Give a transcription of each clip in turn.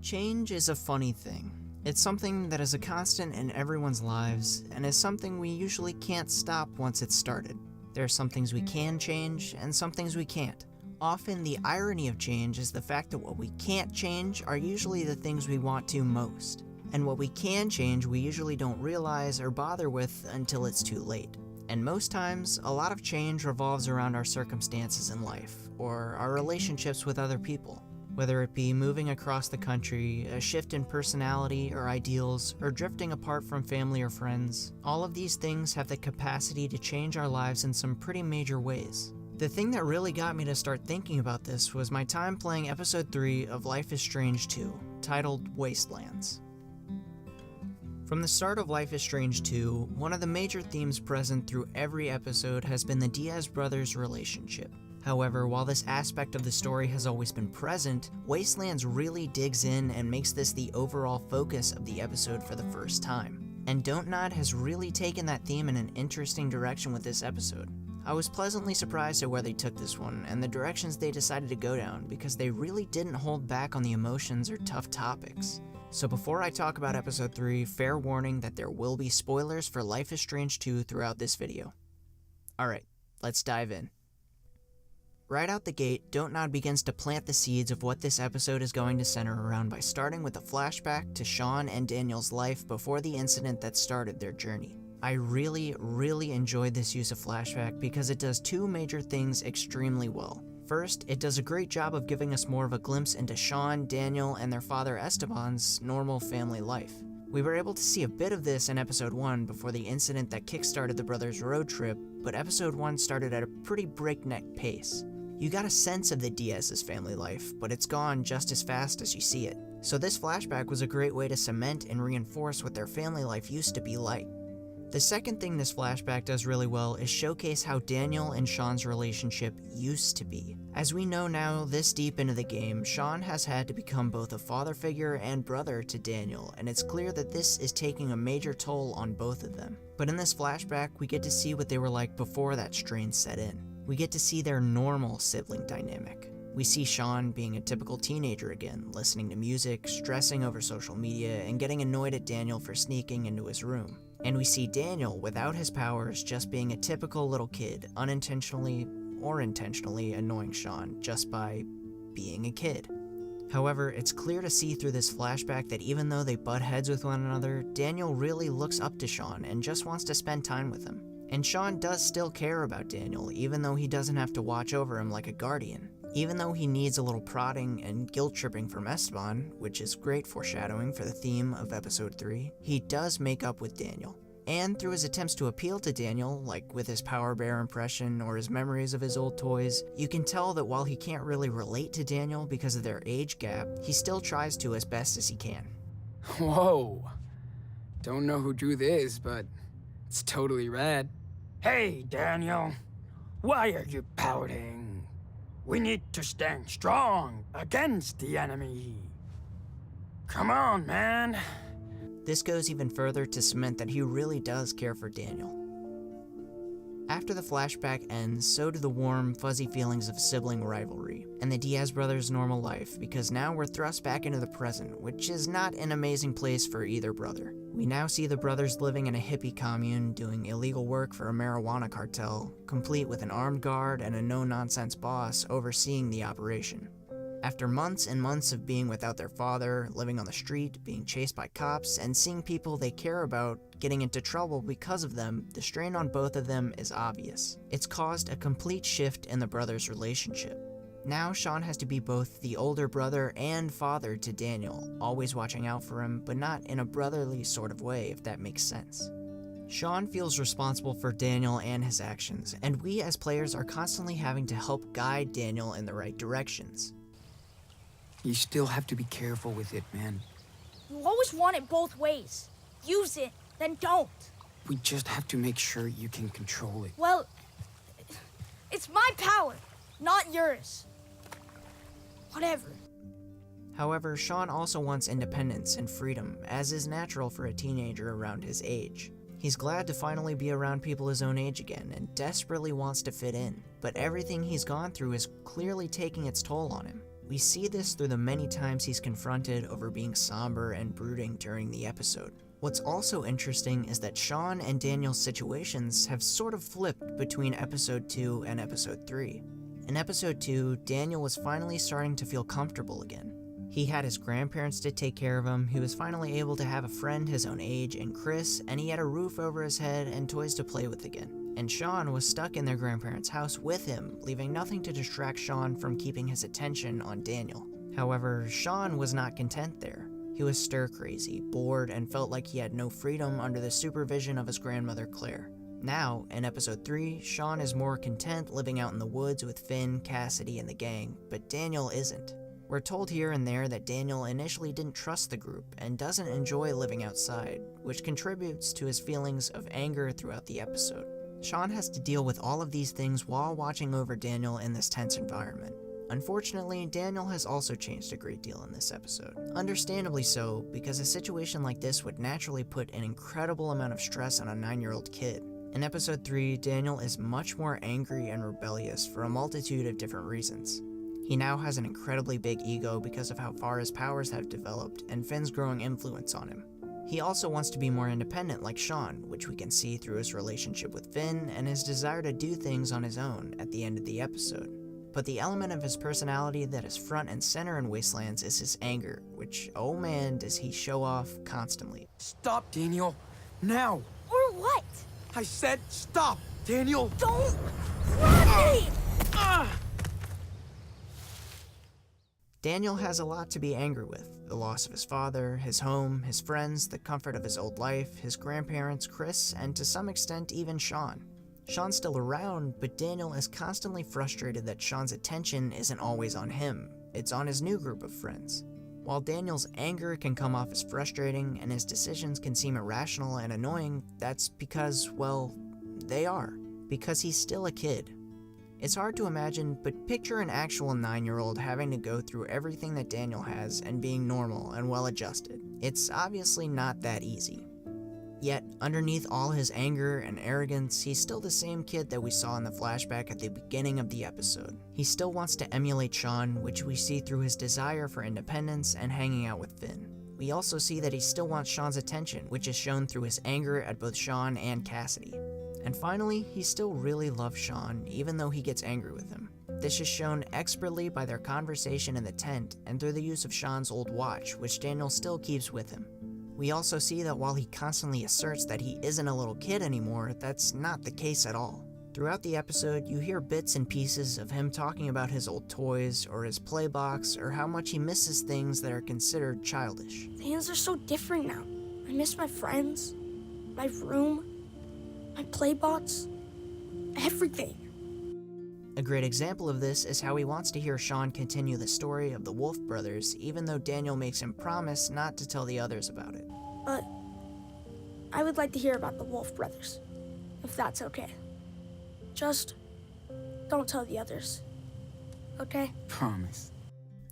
Change is a funny thing. It's something that is a constant in everyone's lives, and is something we usually can't stop once it's started. There are some things we can change, and some things we can't. Often, the irony of change is the fact that what we can't change are usually the things we want to most. And what we can change, we usually don't realize or bother with until it's too late. And most times, a lot of change revolves around our circumstances in life, or our relationships with other people. Whether it be moving across the country, a shift in personality or ideals, or drifting apart from family or friends, all of these things have the capacity to change our lives in some pretty major ways. The thing that really got me to start thinking about this was my time playing episode 3 of Life is Strange 2, titled Wastelands. From the start of Life is Strange 2, one of the major themes present through every episode has been the Diaz brothers' relationship. However, while this aspect of the story has always been present, Wastelands really digs in and makes this the overall focus of the episode for the first time. And Don't Nod has really taken that theme in an interesting direction with this episode. I was pleasantly surprised at where they took this one and the directions they decided to go down, because they really didn't hold back on the emotions or tough topics. So before I talk about episode 3, fair warning that there will be spoilers for Life is Strange 2 throughout this video. Alright, let's dive in. Right out the gate, Don't Nod begins to plant the seeds of what this episode is going to center around by starting with a flashback to Sean and Daniel's life before the incident that started their journey. I really enjoyed this use of flashback because it does two major things extremely well. First, it does a great job of giving us more of a glimpse into Sean, Daniel, and their father Esteban's normal family life. We were able to see a bit of this in episode 1 before the incident that kickstarted the brothers' road trip, but episode 1 started at a pretty breakneck pace. You got a sense of the Diaz's family life, but it's gone just as fast as you see it. So this flashback was a great way to cement and reinforce what their family life used to be like. The second thing this flashback does really well is showcase how Daniel and Sean's relationship used to be. As we know now, this deep into the game, Sean has had to become both a father figure and brother to Daniel, and it's clear that this is taking a major toll on both of them. But in this flashback, we get to see what they were like before that strain set in. We get to see their normal sibling dynamic. We see Sean being a typical teenager again, listening to music, stressing over social media, and getting annoyed at Daniel for sneaking into his room. And we see Daniel, without his powers, just being a typical little kid, unintentionally or intentionally annoying Sean just by being a kid. However, it's clear to see through this flashback that even though they butt heads with one another, Daniel really looks up to Sean and just wants to spend time with him. And Sean does still care about Daniel, even though he doesn't have to watch over him like a guardian. Even though he needs a little prodding and guilt-tripping from Esteban, which is great foreshadowing for the theme of episode 3, he does make up with Daniel. And through his attempts to appeal to Daniel, like with his power bear impression or his memories of his old toys, you can tell that while he can't really relate to Daniel because of their age gap, he still tries to as best as he can. Whoa. Don't know who drew this, but it's totally rad. Hey, Daniel. Why are you pouting? We need to stand strong against the enemy. Come on, man. This goes even further to cement that he really does care for Daniel. After the flashback ends, so do the warm, fuzzy feelings of sibling rivalry and the Diaz brothers' normal life, because now we're thrust back into the present, which is not an amazing place for either brother. We now see the brothers living in a hippie commune, doing illegal work for a marijuana cartel, complete with an armed guard and a no-nonsense boss overseeing the operation. After months and months of being without their father, living on the street, being chased by cops, and seeing people they care about getting into trouble because of them, the strain on both of them is obvious. It's caused a complete shift in the brothers' relationship. Now Sean has to be both the older brother and father to Daniel, always watching out for him, but not in a brotherly sort of way, if that makes sense. Sean feels responsible for Daniel and his actions, and we as players are constantly having to help guide Daniel in the right directions. You still have to be careful with it, man. You always want it both ways. Use it, then don't. We just have to make sure you can control it. Well, it's my power, not yours. Whatever. However, Sean also wants independence and freedom, as is natural for a teenager around his age. He's glad to finally be around people his own age again and desperately wants to fit in, but everything he's gone through is clearly taking its toll on him. We see this through the many times he's confronted over being somber and brooding during the episode. What's also interesting is that Sean and Daniel's situations have sort of flipped between episode 2 and episode 3. In episode 2, Daniel was finally starting to feel comfortable again. He had his grandparents to take care of him, he was finally able to have a friend his own age in Chris, and he had a roof over his head and toys to play with again. And Sean was stuck in their grandparents' house with him, leaving nothing to distract Sean from keeping his attention on Daniel. However, Sean was not content there. He was stir-crazy, bored, and felt like he had no freedom under the supervision of his grandmother Claire. Now, in episode 3, Sean is more content living out in the woods with Finn, Cassidy, and the gang, but Daniel isn't. We're told here and there that Daniel initially didn't trust the group and doesn't enjoy living outside, which contributes to his feelings of anger throughout the episode. Sean has to deal with all of these things while watching over Daniel in this tense environment. Unfortunately, Daniel has also changed a great deal in this episode. Understandably so, because a situation like this would naturally put an incredible amount of stress on a 9-year-old kid. In episode 3, Daniel is much more angry and rebellious for a multitude of different reasons. He now has an incredibly big ego because of how far his powers have developed and Finn's growing influence on him. He also wants to be more independent like Sean, which we can see through his relationship with Finn and his desire to do things on his own at the end of the episode. But the element of his personality that is front and center in Wastelands is his anger, which, oh man, does he show off constantly. Stop, Daniel. Now. Or what? I said stop, Daniel. Don't grab me! Daniel has a lot to be angry with. The loss of his father, his home, his friends, the comfort of his old life, his grandparents, Chris, and to some extent even Sean. Sean's still around, but Daniel is constantly frustrated that Sean's attention isn't always on him. It's on his new group of friends. While Daniel's anger can come off as frustrating and his decisions can seem irrational and annoying, that's because, well, they are. Because he's still a kid. It's hard to imagine, but picture an actual 9-year-old having to go through everything that Daniel has and being normal and well-adjusted. It's obviously not that easy. Yet, underneath all his anger and arrogance, he's still the same kid that we saw in the flashback at the beginning of the episode. He still wants to emulate Sean, which we see through his desire for independence and hanging out with Finn. We also see that he still wants Sean's attention, which is shown through his anger at both Sean and Cassidy. And finally, he still really loves Sean, even though he gets angry with him. This is shown expertly by their conversation in the tent and through the use of Sean's old watch, which Daniel still keeps with him. We also see that while he constantly asserts that he isn't a little kid anymore, that's not the case at all. Throughout the episode, you hear bits and pieces of him talking about his old toys, or his play box, or how much he misses things that are considered childish. Things are so different now. I miss my friends, my room, my play box, everything. A great example of this is how he wants to hear Sean continue the story of the Wolf brothers, even though Daniel makes him promise not to tell the others about it. But I would like to hear about the Wolf brothers, if that's okay. Just don't tell the others, okay? Promise.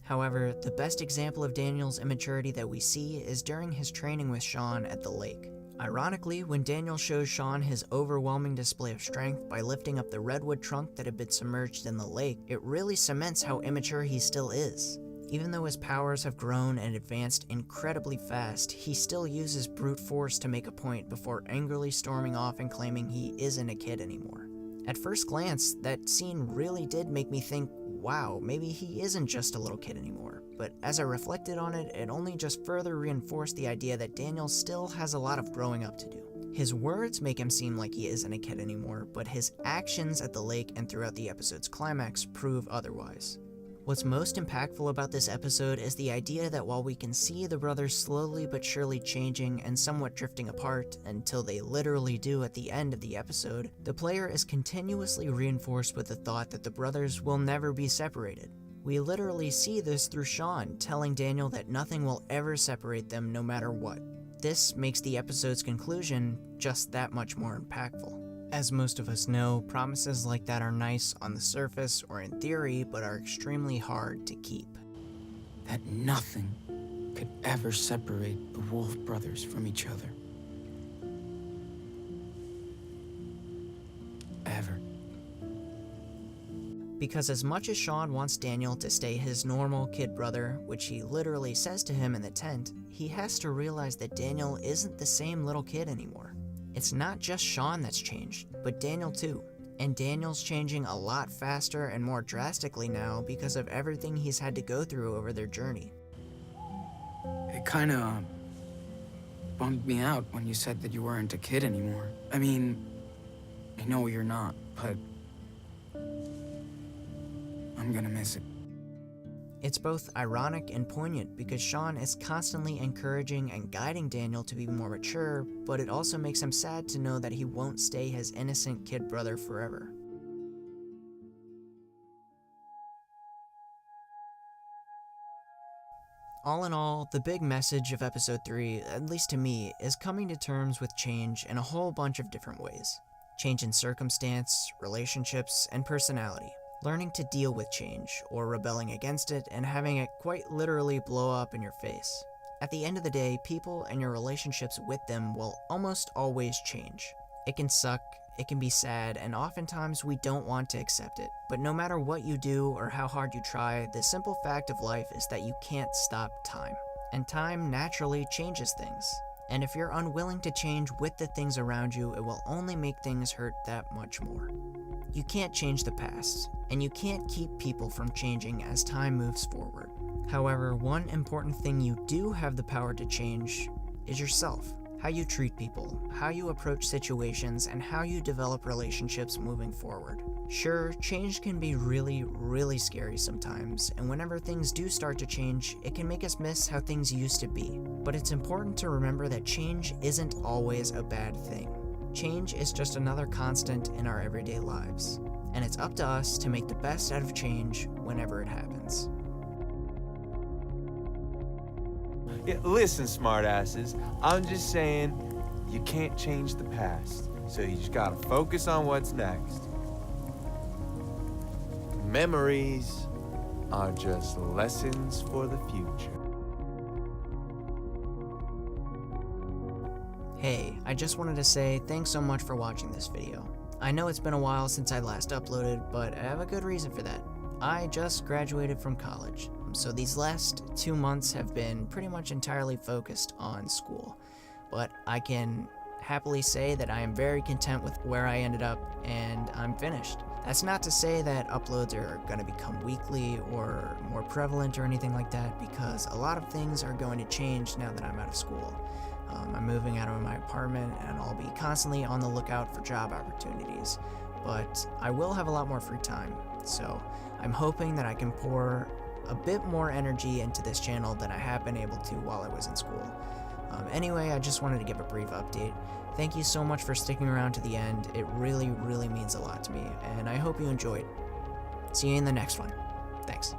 However, the best example of Daniel's immaturity that we see is during his training with Sean at the lake. Ironically, when Daniel shows Sean his overwhelming display of strength by lifting up the redwood trunk that had been submerged in the lake, it really cements how immature he still is. Even though his powers have grown and advanced incredibly fast, he still uses brute force to make a point before angrily storming off and claiming he isn't a kid anymore. At first glance, that scene really did make me think, wow, maybe he isn't just a little kid anymore. But as I reflected on it, it only just further reinforced the idea that Daniel still has a lot of growing up to do. His words make him seem like he isn't a kid anymore, but his actions at the lake and throughout the episode's climax prove otherwise. What's most impactful about this episode is the idea that while we can see the brothers slowly but surely changing and somewhat drifting apart, until they literally do at the end of the episode, the player is continuously reinforced with the thought that the brothers will never be separated. We literally see this through Sean telling Daniel that nothing will ever separate them no matter what. This makes the episode's conclusion just that much more impactful. As most of us know, promises like that are nice on the surface or in theory, but are extremely hard to keep. That nothing could ever separate the Wolf brothers from each other. Ever. Because as much as Sean wants Daniel to stay his normal kid brother, which he literally says to him in the tent, he has to realize that Daniel isn't the same little kid anymore. It's not just Sean that's changed, but Daniel too. And Daniel's changing a lot faster and more drastically now because of everything he's had to go through over their journey. It kinda bummed me out when you said that you weren't a kid anymore. I mean, I know you're not, but I'm gonna miss it. It's both ironic and poignant because Sean is constantly encouraging and guiding Daniel to be more mature, but it also makes him sad to know that he won't stay his innocent kid brother forever. All in all, the big message of episode 3, at least to me, is coming to terms with change in a whole bunch of different ways. Change in circumstance, relationships, and personality. Learning to deal with change, or rebelling against it and having it quite literally blow up in your face. At the end of the day, people and your relationships with them will almost always change. It can suck, it can be sad, and oftentimes we don't want to accept it. But no matter what you do or how hard you try, the simple fact of life is that you can't stop time. And time naturally changes things. And if you're unwilling to change with the things around you, it will only make things hurt that much more. You can't change the past, and you can't keep people from changing as time moves forward. However, one important thing you do have the power to change is yourself. How you treat people, how you approach situations, and how you develop relationships moving forward. Sure, change can be really scary sometimes, and whenever things do start to change, it can make us miss how things used to be. But it's important to remember that change isn't always a bad thing. Change is just another constant in our everyday lives, and it's up to us to make the best out of change whenever it happens. Yeah, listen, smartasses, I'm just saying you can't change the past, so you just gotta focus on what's next. Memories are just lessons for the future. Hey, I just wanted to say thanks so much for watching this video. I know it's been a while since I last uploaded, but I have a good reason for that. I just graduated from college, so these last 2 months have been pretty much entirely focused on school. But I can happily say that I am very content with where I ended up, and I'm finished. That's not to say that uploads are going to become weekly or more prevalent or anything like that, because a lot of things are going to change now that I'm out of school. I'm moving out of my apartment, and I'll be constantly on the lookout for job opportunities. But I will have a lot more free time, so I'm hoping that I can pour a bit more energy into this channel than I have been able to while I was in school. Anyway, I just wanted to give a brief update. Thank you so much for sticking around to the end. It really means a lot to me, and I hope you enjoyed. See you in the next one. Thanks.